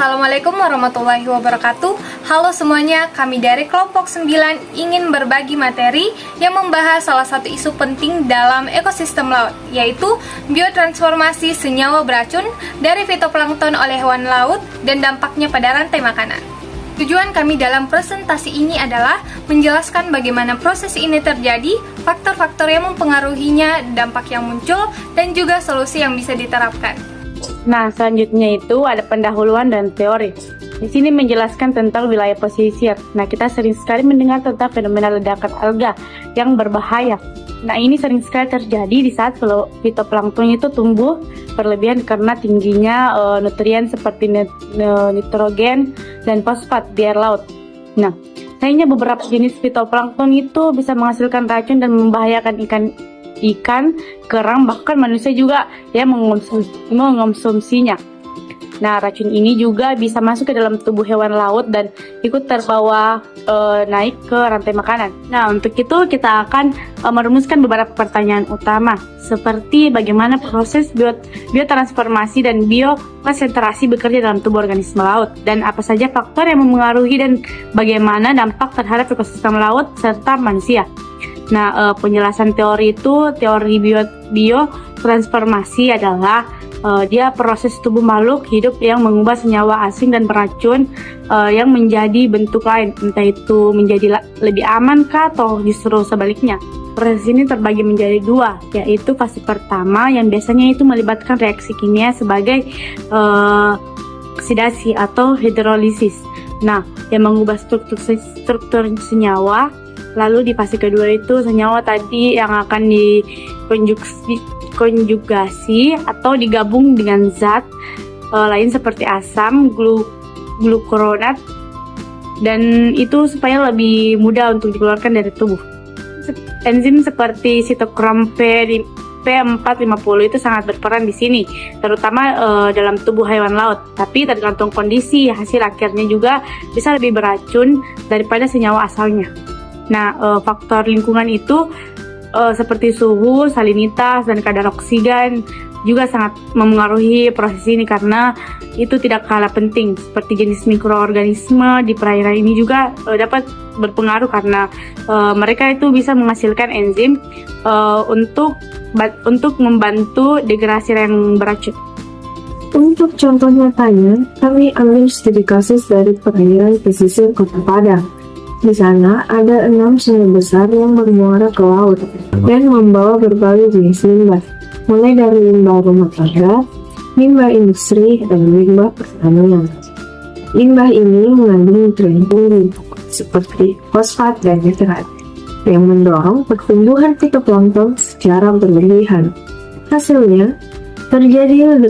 Assalamualaikum warahmatullahi wabarakatuh. Halo semuanya, kami dari kelompok 9 ingin berbagi materi yang membahas salah satu isu penting dalam ekosistem laut, yaitu biotransformasi senyawa beracun dari fitoplankton oleh hewan laut dan dampaknya pada rantai makanan. Tujuan kami dalam presentasi ini adalah menjelaskan bagaimana proses ini terjadi, faktor-faktor yang mempengaruhinya, dampak yang muncul, dan juga solusi yang bisa diterapkan. Nah, selanjutnya itu ada pendahuluan dan teori. Di sini menjelaskan tentang wilayah pesisir. Nah, kita sering sekali mendengar tentang fenomena ledakan alga yang berbahaya. Nah, ini sering sekali terjadi di saat fitoplankton itu tumbuh berlebihan karena tingginya nutrien seperti nitrogen dan fosfat di air laut. Nah, sayangnya beberapa jenis fitoplankton itu bisa menghasilkan racun dan membahayakan ikan, kerang, bahkan manusia juga yang mengonsumsinya. Nah, racun ini juga bisa masuk ke dalam tubuh hewan laut dan ikut terbawa naik ke rantai makanan. Nah, untuk itu kita akan merumuskan beberapa pertanyaan utama, seperti bagaimana proses biotransformasi dan biokonsentrasi bekerja dalam tubuh organisme laut, dan apa saja faktor yang mempengaruhi dan bagaimana dampak terhadap ekosistem laut serta manusia. Nah, penjelasan teori biotransformasi adalah dia proses tubuh makhluk hidup yang mengubah senyawa asing dan beracun yang menjadi bentuk lain, entah itu menjadi lebih aman kah atau justru sebaliknya. Proses ini terbagi menjadi dua, yaitu fase pertama yang biasanya itu melibatkan reaksi kimia sebagai oksidasi atau hidrolisis. Nah, yang mengubah struktur senyawa. Lalu di fase kedua itu senyawa tadi yang akan dikonjugasi atau digabung dengan zat lain seperti asam glukuronat, dan itu supaya lebih mudah untuk dikeluarkan dari tubuh. Enzim seperti sitokrom P450 itu sangat berperan di sini, terutama dalam tubuh hewan laut. Tapi tergantung kondisi, hasil akhirnya juga bisa lebih beracun daripada senyawa asalnya. Nah, faktor lingkungan itu seperti suhu, salinitas, dan kadar oksigen juga sangat memengaruhi proses ini, karena itu tidak kalah penting. Seperti jenis mikroorganisme di perairan ini juga dapat berpengaruh karena mereka itu bisa menghasilkan enzim untuk membantu degradasi yang beracun. Untuk contoh nyatanya, kami ambil studi kasus dari perairan pesisir Kota Padang. Di sana ada 6 sungai besar yang bermuara ke laut dan membawa berbagai jenis limbah, mulai dari limbah rumah tangga, limbah industri, dan limbah pertanian. Limbah ini mengandung nutrien tinggi seperti fosfat dan nitrat yang mendorong pertumbuhan fitoplankton secara berlebihan. Hasilnya, terjadi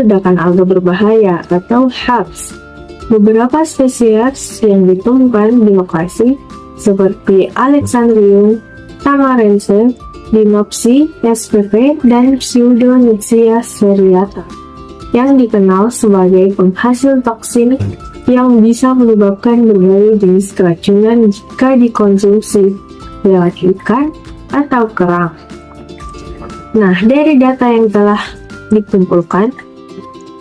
ledakan alga berbahaya atau HAPS. Beberapa spesies yang ditemukan di lokasi seperti Alexandrium tamarense, Dinopsis spp, dan Pseudonychia seriata yang dikenal sebagai penghasil toksin yang bisa menyebabkan berbagai jenis keracunan jika dikonsumsi lewat ikan atau kerang. Nah, dari data yang telah dikumpulkan,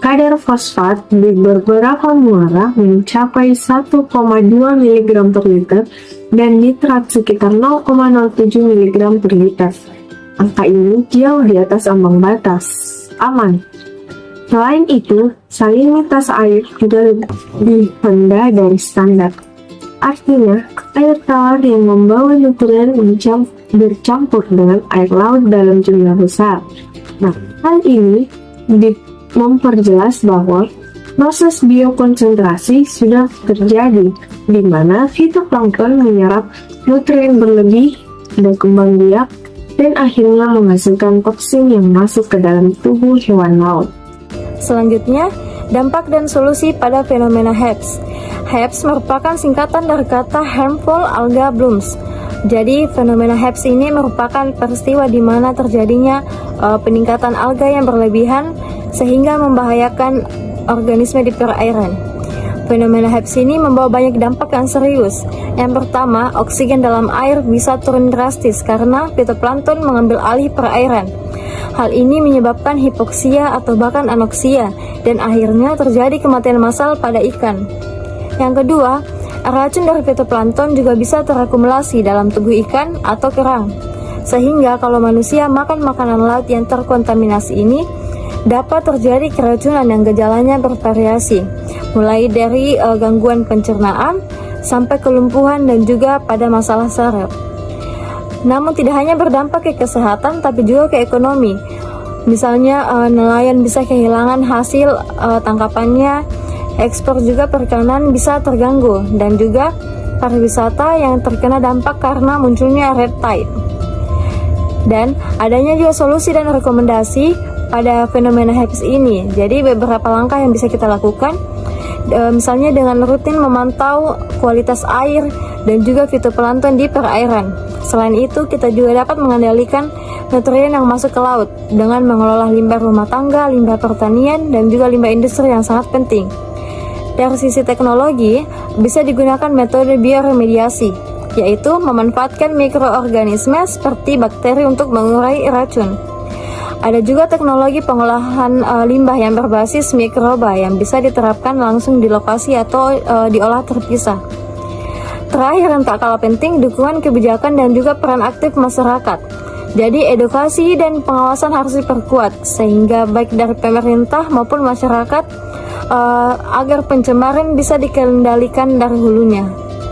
kadar fosfat di beberapa muara mencapai 1,2 mg per liter dan nitrat sekitar 0,07 mg per liter. Angka ini jauh di atas ambang batas aman. Selain itu, salinitas air juga lebih rendah dari standar. Artinya, air tawar yang membawa nutrien bercampur dengan air laut dalam jumlah besar. Nah, hal ini memperjelas bahwa proses biokonsentrasi sudah terjadi, di mana fitoplankton menyerap nutrien berlebih, berkembang biak, dan akhirnya menghasilkan toksin yang masuk ke dalam tubuh hewan laut. Selanjutnya, dampak dan solusi pada fenomena HAPS. HAPS merupakan singkatan dari kata Harmful Alga Blooms. Jadi, fenomena HAPS ini merupakan peristiwa di mana terjadinya peningkatan alga yang berlebihan sehingga membahayakan organisme di perairan. Fenomena HEPS ini membawa banyak dampak yang serius. Yang pertama, oksigen dalam air bisa turun drastis karena fitoplankton mengambil alih perairan. Hal ini menyebabkan hipoksia atau bahkan anoksia, dan akhirnya terjadi kematian massal pada ikan. Yang kedua, racun dari fitoplankton juga bisa terakumulasi dalam tubuh ikan atau kerang. Sehingga kalau manusia makan makanan laut yang terkontaminasi ini, dapat terjadi keracunan yang gejalanya bervariasi, mulai dari gangguan pencernaan sampai kelumpuhan dan juga pada masalah saraf. Namun tidak hanya berdampak ke kesehatan tapi juga ke ekonomi. Misalnya nelayan bisa kehilangan hasil tangkapannya, ekspor juga perikanan bisa terganggu, dan juga pariwisata yang terkena dampak karena munculnya red tide. Dan adanya juga solusi dan rekomendasi pada fenomena HEPS ini. Jadi beberapa langkah yang bisa kita lakukan, misalnya dengan rutin memantau kualitas air dan juga fitoplankton di perairan. Selain itu, kita juga dapat mengendalikan nutrien yang masuk ke laut dengan mengelola limbah rumah tangga, limbah pertanian, dan juga limbah industri yang sangat penting. Dari sisi teknologi, bisa digunakan metode bioremediasi, yaitu memanfaatkan mikroorganisme seperti bakteri untuk mengurai racun. Ada juga teknologi pengolahan limbah yang berbasis mikroba yang bisa diterapkan langsung di lokasi atau diolah terpisah. Terakhir yang tak kalah penting, dukungan kebijakan dan juga peran aktif masyarakat. Jadi edukasi dan pengawasan harus diperkuat sehingga baik dari pemerintah maupun masyarakat agar pencemaran bisa dikendalikan dari hulunya.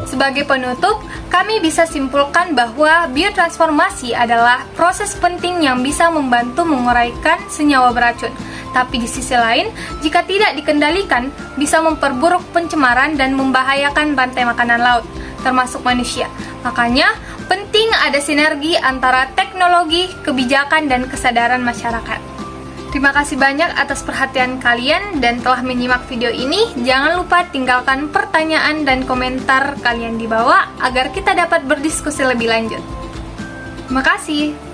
Sebagai penutup, kami bisa simpulkan bahwa biotransformasi adalah proses penting yang bisa membantu menguraikan senyawa beracun. Tapi di sisi lain, jika tidak dikendalikan, bisa memperburuk pencemaran dan membahayakan rantai makanan laut, termasuk manusia. Makanya, penting ada sinergi antara teknologi, kebijakan, dan kesadaran masyarakat. Terima kasih banyak atas perhatian kalian dan telah menyimak video ini. Jangan lupa tinggalkan pertanyaan dan komentar kalian di bawah agar kita dapat berdiskusi lebih lanjut. Terima kasih.